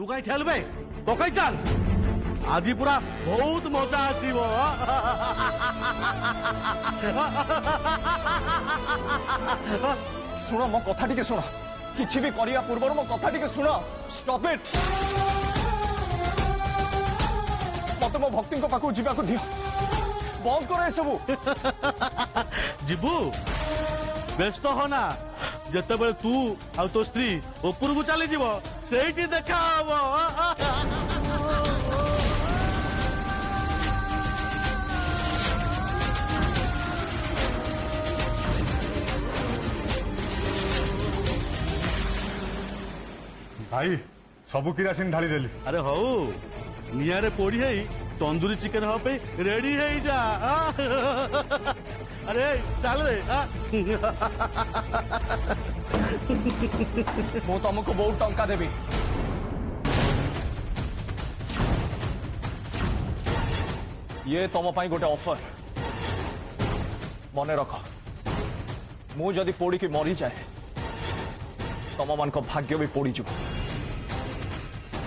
तू कहीं ठेलबे पकई चल आज पूरा बहुत मजा आसीबो शुण मो कथा टिके शुण किछि भी करिया पूर्व मो कथा टिके शुण स्टॉप इट मत मो भक्ति को पाखु जीवा को दियो बंद करो सबू जीबू व्यस्त होना जिते बड़े तू आ तो स्त्री ऊपर को चली जीव से देखा भाई सबू किरासिन ढाली देली अरे हौ निआरे पोड़ी है तंदूरी चिकन हाँ रेडी है जा अरे चल रे मु तुमको बहुत टंका देवी ये तुम गोटे ऑफर मन रख मु जदि पोड़ी की मरी जाए तुम मान भाग्य भी पोड़ी जीव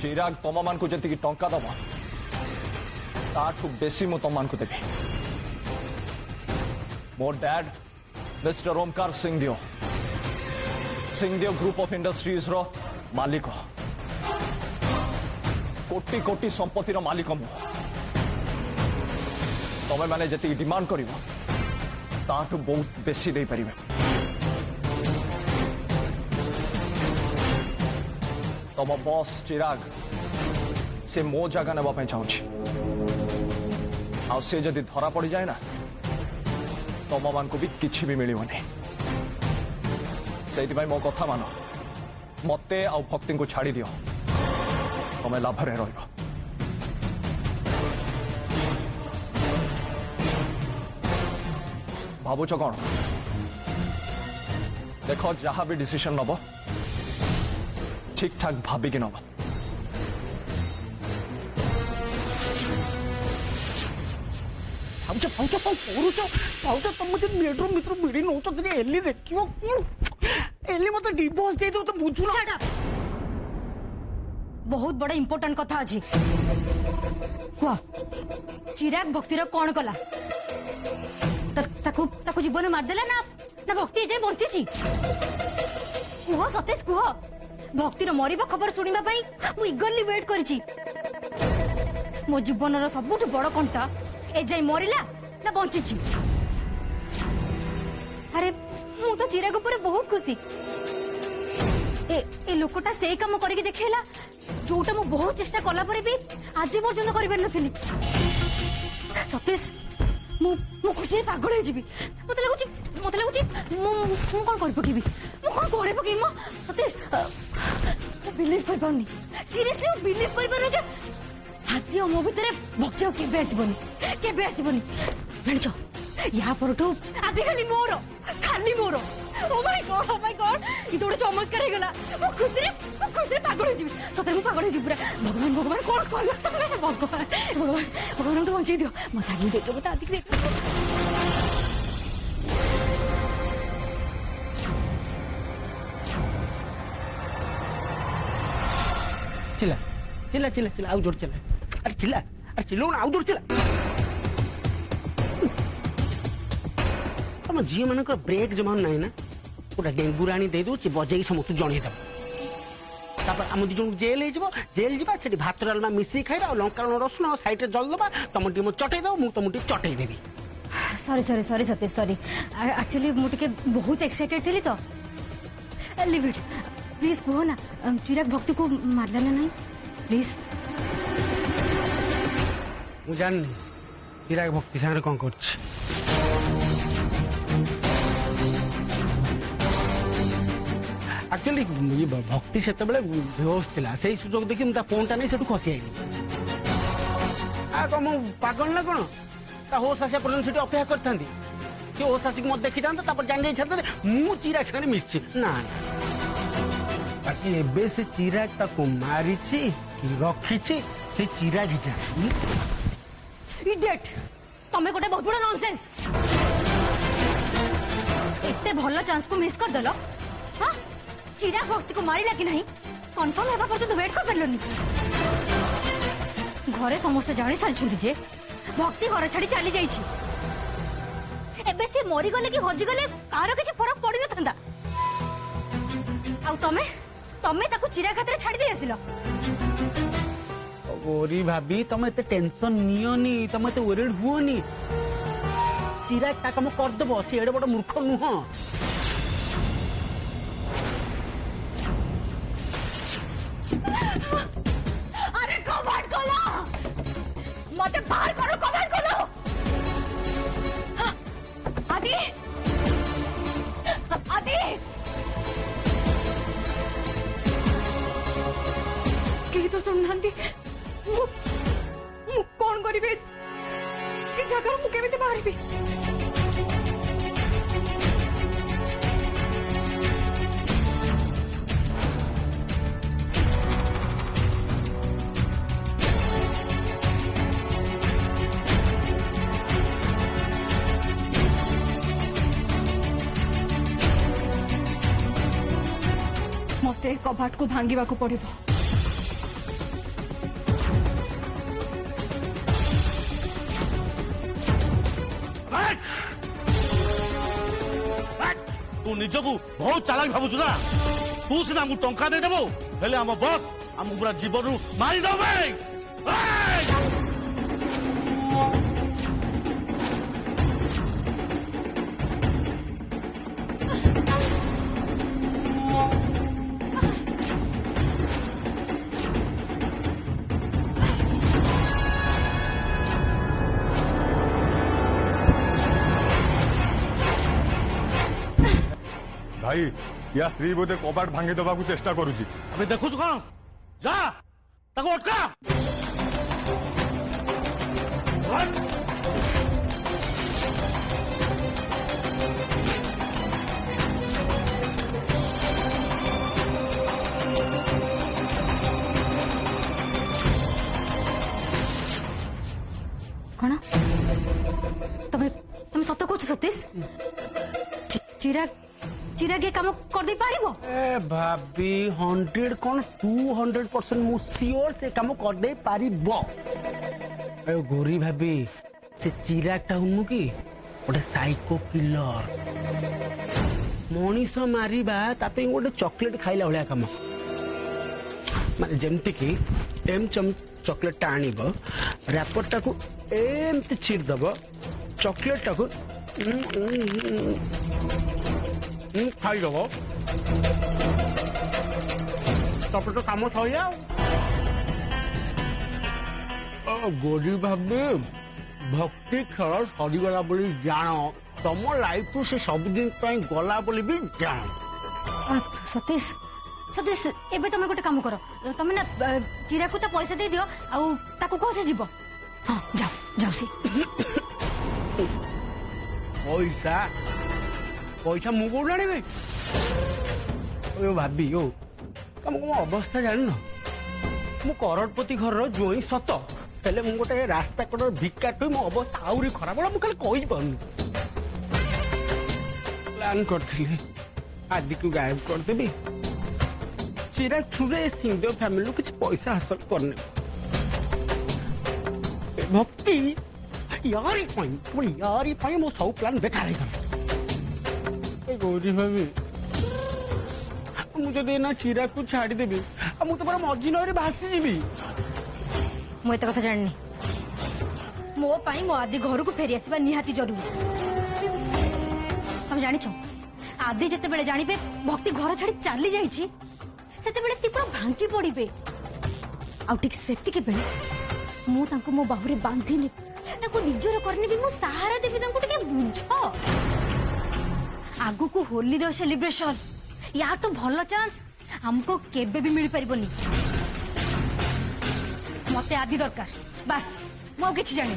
चिराग तुम मान जी टंका दब ताठू बेसी मु तुम को देवी मोर dad mister Omkar Singhdeo group of industries रो मालिक कोटी कोटी संपत्तिर मालिक मु तमें मैंने जी डिमांड कर ताठू बहुत बेसी दे पारे तम बॉस चिराग से मो जगह नापी चाहूँ से जदि धरा पड़ जाए ना तम मान को भी किसी भी मिलनी से मो कथा मान मते आ भक्ति को छाड़ी दियो तमें लाभ रे रहिबो भावुच कौन देख जहाँ भी डिसीजन नब ठीक ठाक भाविकी नब तुम बेडरूम मित्र बिड़ी नौ एली देखो एली मत डिवोर्स दे दो तो बुझु ना बहुत बड़ा इंपोर्टेंट कथा अछि वाह चिराग भक्तिर कौन कला ताकू जीवन मारदेला ना ना भक्ति जे बंची छी कुह सतेश कुह भक्तिर मरिबा खबर सुनिबा पई मु इगरली वेट करिछि मो जीवनर सबुठ बड़ कंटा ए जाई मरिला ना बंची अरे मु तो चिराग ऊपर बहुत खुशी ए लोकटा से काम करके देखेला जोटा मु बहुत चेष्टा कला पर भी आज पर्यंत कर नथिली सतीश मु खुशी पागल हो जीवी मते लागुची मु कोन कर पकेबी मु कोन करे पकेबी म सतीश बिलीव कर पाउनी सीरियसली बिलीव कर पाउनी जे हाथी मो भितर भक्ति केबे आसीबनी जानिछ या परठू आदि खाली मोर ओ माय गॉड ये तो चमत्कार गला मो खुशी पागल हो जीवी सତରେ मु पागल हो जीवी पूरा भगवान कौन कर भगवान तो बंचे दियो मत आगे देखो मत आगे देखो चिल्ला चिल्ला चिल्ला चिल्ला आउ जोर चिल्ला अरे चिल्लो ना आउ जोर चिल्ला तुम झी मान ब्रेक जमा ना ना गोटे डेंगू राणी दे दो बजे समस्त जनईदेव आम दी जन जेल जा भात डालमा मिसिक खाइबा लंका रसुण साइड जलदबा तुम टी चटईदेव मुझे तुमको चटईदेवी सॉरी सतीश सॉरी एक्चुअली मुझे बहुत एक्साइटेड थी तो लिव इट प्लीज कहो ना चिराग भक्ति को मारला ना नहीं प्लीज मु जान चिराग भक्ति सागर कौन कर एक्चुअली भक्ति से बेहोश थिला से सुजोग देखी मुझे फोन नहीं से खसी आईली आ कौन मु पागल ना कौन होश आसा पर्यटन से अपेक्षा करते सी होश आसिक मत देखी था जान जाते मु चिराग सागर मिसची ना बाकी एबे से चिराग ताको मारी कि रखी से चिराग इडियट तमे गोटे बहुत बड़ा नॉनसेंस इतने भल चांस को मिस कर देलो हां चिराग भक्ति को मारिला कि नहीं कन्फर्म हेबा पर्यंत वेट कर परलोनी घरे समस्त जानी सारी जे भक्ति घर छाड़ी चली जाइछि एबे से मरी गले कि हजि गले कार किछि फरक पड़ी नथंदा आउ तमे तमे ताकू चिरा खातिर छाड़ी दे आसिलो गोरी भाभी तुम एते टेंशन नियोनी तुम एते वरीड हुओनी चिराग ता कम कर देबो से एडे बड़ मूर्ख नुह अरे कबाड़ खोलो मते बाहर करो कबाड़ खोलो आदि आदि केही तो सुननांती मु कौन करिबे ए जगह मु केमिते बाहरिबी मते कबाट को भांगिबा को पड़िबो तू निजकू बहुत चालाक भावुଛୁ ना तू सीना मु टंका दे देबो हेले हम बॉस हम पूरा जीवन रू मारी दबे भाई या स्त्री बोधे कबाट भांगी दबा को चेष्टा करूची अबे देखुछु कोन जा ताको अटका कौन तमे तमे सत्य कहछ सतीश चिराग चिराग ये काम कर दे पारिबो ए भाभी 100 कौन 200% मु सियोर से काम कर दे पारिबो ए गोरी भाभी से चिराग टा हुनु की ओटे साइको किलर मनीष मारिबा तापे गोटे चॉकलेट खाइला भलिया काम माने जेमति की एम चम चॉकलेट टा आनिबो रैपर टा को एमति छीर दबो चॉकलेट टा को खाई दब तब तो कम सर गोरी भाभी भक्ति खेल सरीगला जान तुम लाइफ से सबुदिन गला भी जान सतीश सतीश एबे तमे गोटे काम कर तमे ना चिराकू ता पैसा दे दियो आउ ताकू कोसे जीवो हां जाओ जाओ सी पैसा पैसा मु कौन आने भाभी ओ तुम मो अवस्था जान मु करोड़पति घर जोई सत हेले मु गोटे रास्ता कड़ भिकाट मो अवस्था आउरी खराब मु खाली कहि पारनी प्लान करथिले आदि को गायब कर देबी चिराग छुरे सिंह फैमिली कुछ पैसा हासिल करने भक्ति यारी पाई मो सब प्लान बेकार है गौरी भाभी मुझे देना चिराग को छाड़ी देबी मु तो मझी नई भासी जीवी मु एत कथा जाननी मो पाई मो आदि घर को फेरी आसवा निहाती जरूरी हम जानी आदि जिते बेले जानिबे भक्ति घर छाड़ी चली जाइछि सेते बेले सी पूरा भांगी पड़िबे आ ठीक सेति के बेले मु तांको मो बाहुरे बांधी ने ताको निजर करने भी मु सहारा देबी तांको टिके बुझ आगु को होली रो सेलिब्रेशन या तो भलो चांस हमको केबे भी मिल परिबोनी मते आदि दरकार बस मो किछि जानि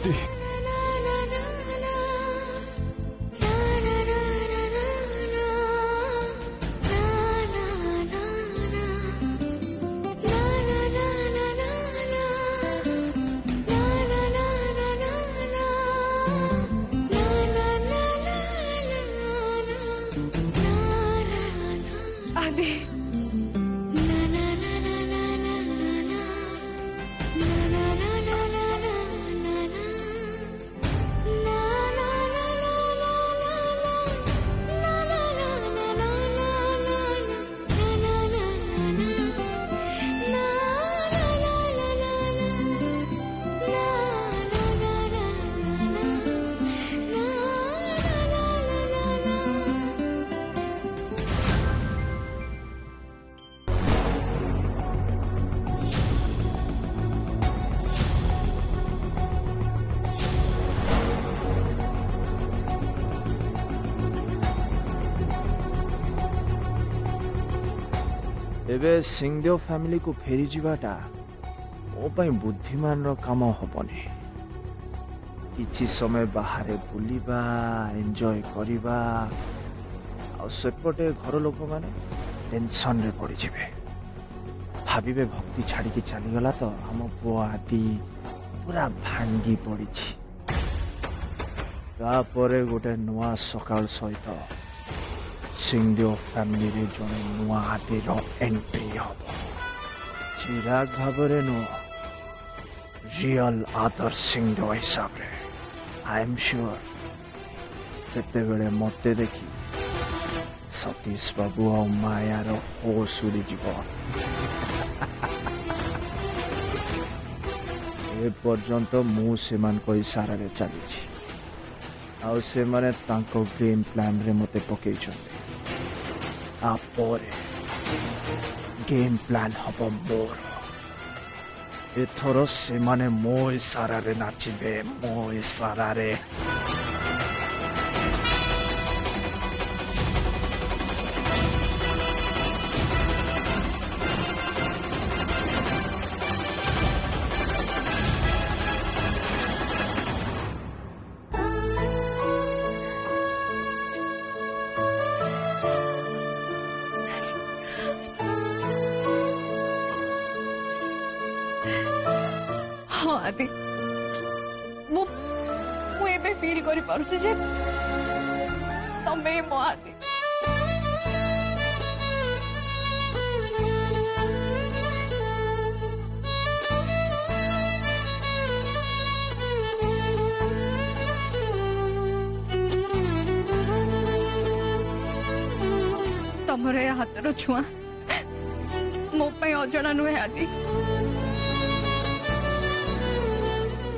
भक्ति आदि एबे सिंहदेव फैमिली को फेरी जीवाटा मो पई बुद्धिमान रो काम हबनी किछि समय बाहर बुलिबा एंजॉय करिबा आ सेपटे घर लोक माने टेंशन रे पड़ी जिवे भाबिबे भक्ति छाड़ी के चली गला तो हम पुआ आदि पूरा भांगी पड़ी छी तापरे गोटे नुआ सकाल सहित सिंहदेव फैमिली रे जने नुआ आदिर एंट्री हम चिराग भावरे नु रियल आदर्श सिंहदेव हिसाब रे आई एम श्योर सेते बेले मते देखी सतीश बाबू और मायार होश उड़ी जीव ए पर्यंत मु सेमान को इशारा रे चली आउ से माने तांको गेम प्लान रे मते पकई छथि आपोरे गेम प्लान हबो मोर एथरो से माने मो इशारा रे नाचिबे मो इशारा रे हाँ आदि मु एबे फील करि पारुछि जे तमे मो आदि तमरे हाथर छुआ मो पे अजणा नुहे आदि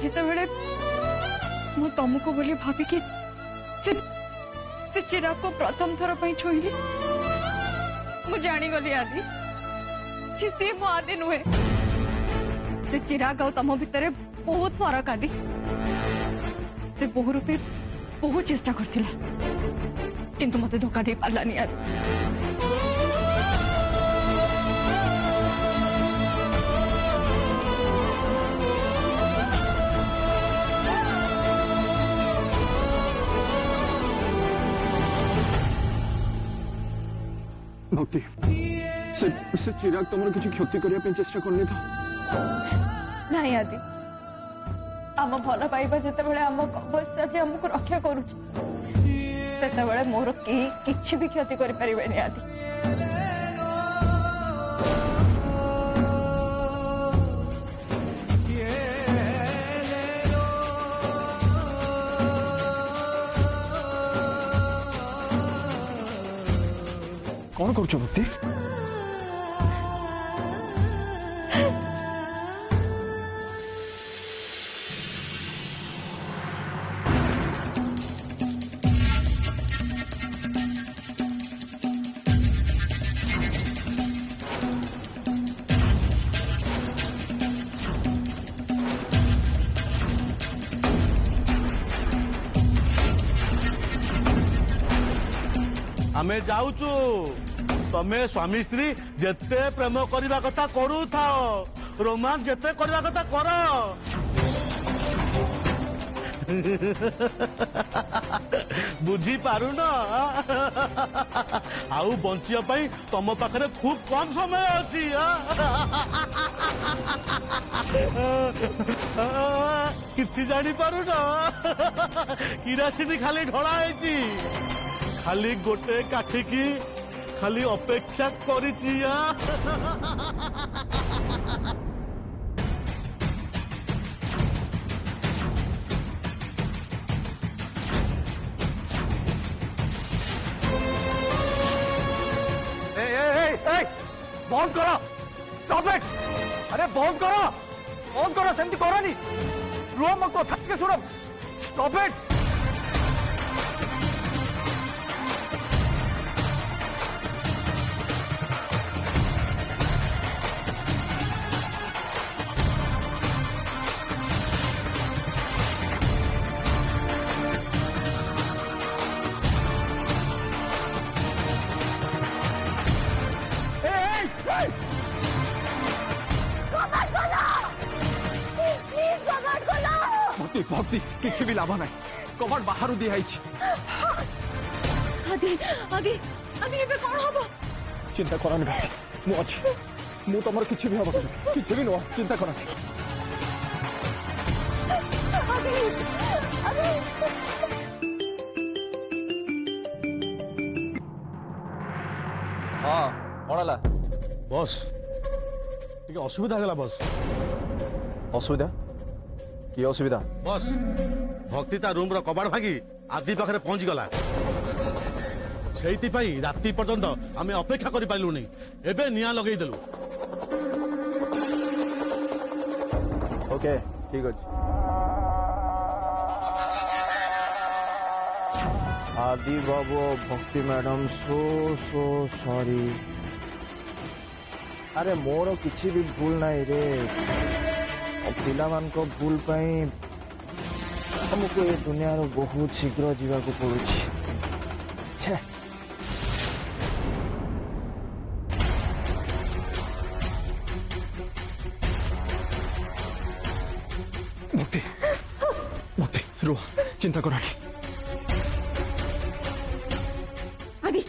जितेबले मु तुमको बोली भाभी कि से चिराग को प्रथम थर पर छुईली मु जानी गली आदि जे से मो आदि नुहे से चिराग और तम भितर बहुत फरक आदि से बहु रूपे बहुत चेष्टा करथिला किंतु मते धोखा दे पारलानी आदि भक्ति से चिराग तुम किसी क्षति करने चेष्टा करनी था नहीं आदि आम भल पाइबा जिते आम कवच आज आमको रक्षा करुचे मोर किसी भी क्षति करें आदि कौन करुच भक्ति आमे जाऊचु तमे स्वामी स्त्री जेते प्रेम करबा कथा करू थाओ रोमांस जेते करबा कथा कर बुझी पारुन आउ बंचिया पाई तुम पाखरे खूब कम समय अछि किछि जानी पारुन किरासिनी खाली ढोला है खाली गोटे काठी की खाली अपेक्षा करिछि बंद करो स्टॉप इट अरे बंद करो सेमती करनी रुह मो कथा के सुनो स्टॉप इट भक्ति भक्ति किसी भी लाभ ना कबाड़ बाहर दिखाई आदि आदि आदि एबे कोन हबो चिंता करनी भक्ति मु अच्छी मु तुम किसी भी हम किसी भी नुह चिंता करनी हाँ कौन है बस टिके असुविधा है बस असुविधा कि असुविधा बस भक्ति ता रूम रो कबाड़ भागी आदि पाखरे पहुंची गला सेइति पई राति पर्यंत आमे अपेक्षा करि पाइलु नै एबे निया लगेई देलु ओके ठीक अछि आदि बाबू भक्ति मैडम सो सॉरी अरे मोर किसी भी भूल नहीं रे पिला मान को भूल पाई हमको ये दुनिया रो बहुत शीघ्र जीवा को पड़ुछि भक्ति भक्ति रुह चिंता करनी आदि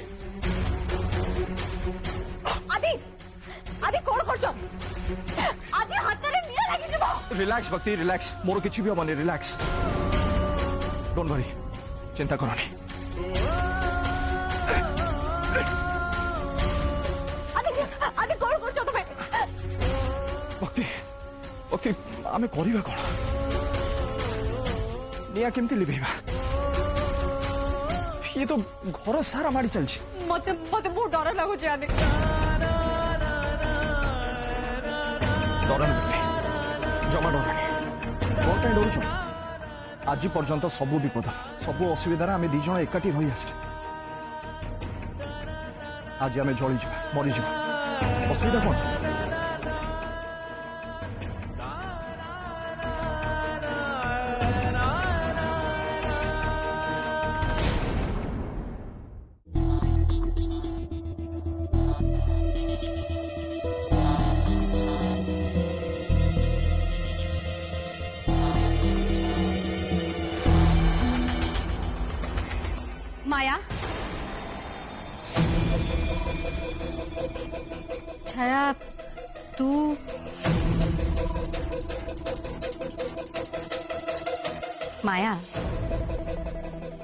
आदि आदि कोन करछो आदि हाथ रे निया लागि जबो रिलैक्स भक्ति रिलैक्स मोर किसी भी हमारे रिलैक्स डोंट वरी चिंता करनी आदि आदि कोन करछो तमे भक्ति भक्ति आमे करिबा कोन निया केमती लिबेबा ये तो घर सारा मारी चलछि मते मते बहुत डर लागो जे आदि डरन जमा डर कौन कहीं डरुछ आज पर्यंत सबू विपद सबू असुविधार आम दी जन एकाठी रही आस आज आम जली जा मरी जा असुविधा कौन माया छाया तू माया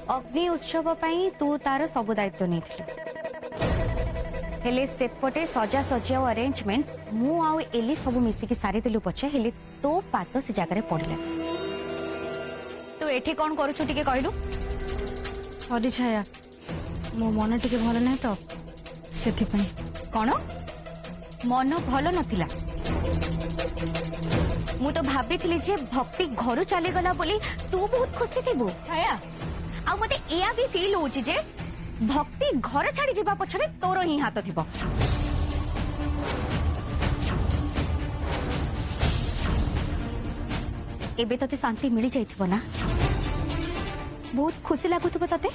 अग्नि उत्सव पाई तू तार सब दायित्व नहीं हेले सेपटे सजा सजा अरेंजमेंट मु आउ एली सब मिसिकी सारी देलु पछे हेले तो पात से जगह पड़ला तू एठी कौन करूछु टिके कहलु सॉरी छाया मो मन टिके भल नहीं तो सेथि पई कौन मन भल नथिला मु तो भाभी थी जे भक्ति घर चली गला बोली तू बहुत खुशी थी छाया आ मते एया भी फील होची जे भक्ति घर छाड़ी जीवा पछरे तोर ही हाथ थिबो एबे तते शांति मिली जाइथिबो ना बहुत खुशी लागुथिबो तते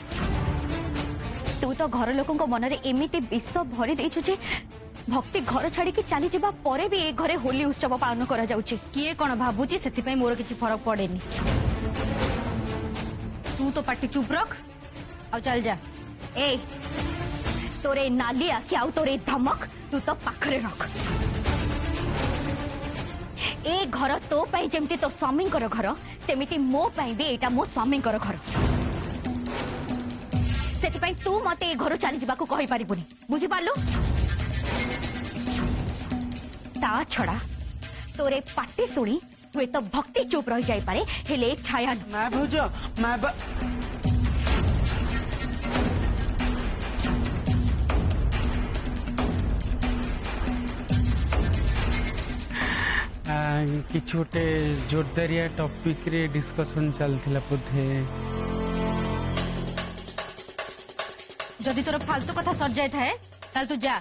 तू तो घर लोकन को मन रे एमिते विश्व भरी देछु जे भक्ति घर छाड़ी की चली जावा परे भी ए घरे होली उत्सव पालन करा जाउची किए कोन भाबुची सेति पई मोर किछि फरक पड़ेनी तू तो पाटी चुप रख और चल जा। ए तोरे नाली आखि आउ तोरे धमक तू तो पाखरे रख। ए घर तो पाई जेमती तो स्वामी घर सेमिति मो पाई भी एटा मो स्वामी घर सेतिपाई तू मते ए घर चली जाबाकू कहि पारिबुनी बुझी पारलु। ता छड़ा तोरे पाटी सुनी हुए तो भक्ति चुप रही जाई पारे हेले छाया मैं भौज मैं କିଛି ଗୋଟେ ଜୋରଦାରିଆ ଟପିକ ରେ डिस्कशन चलथिला बोधे। जदि तोर फालतू कथा सर जाए थाए ताल तू जा।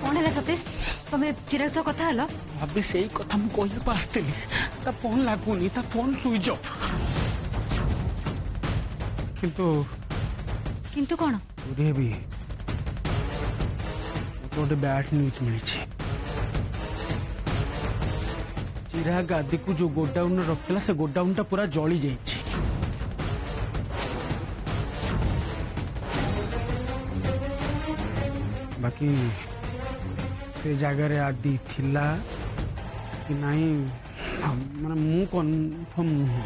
कौन है सतीश तुम्हें चिराग सह कथा हलो? भाभी सेई कथा मु कहिया पासथिली ता फोन लागुनी ता फोन स्विच ऑफ। किंतु कौन? पूरे भी गोटे बैड न्यूज मिली। चिराग आदि को जो गोडाउन रखला से गोडाउन टा पूरा जली जाइए। बाकी से जगह आदि थिला कि नहीं माने मु कन्फर्म नहीं।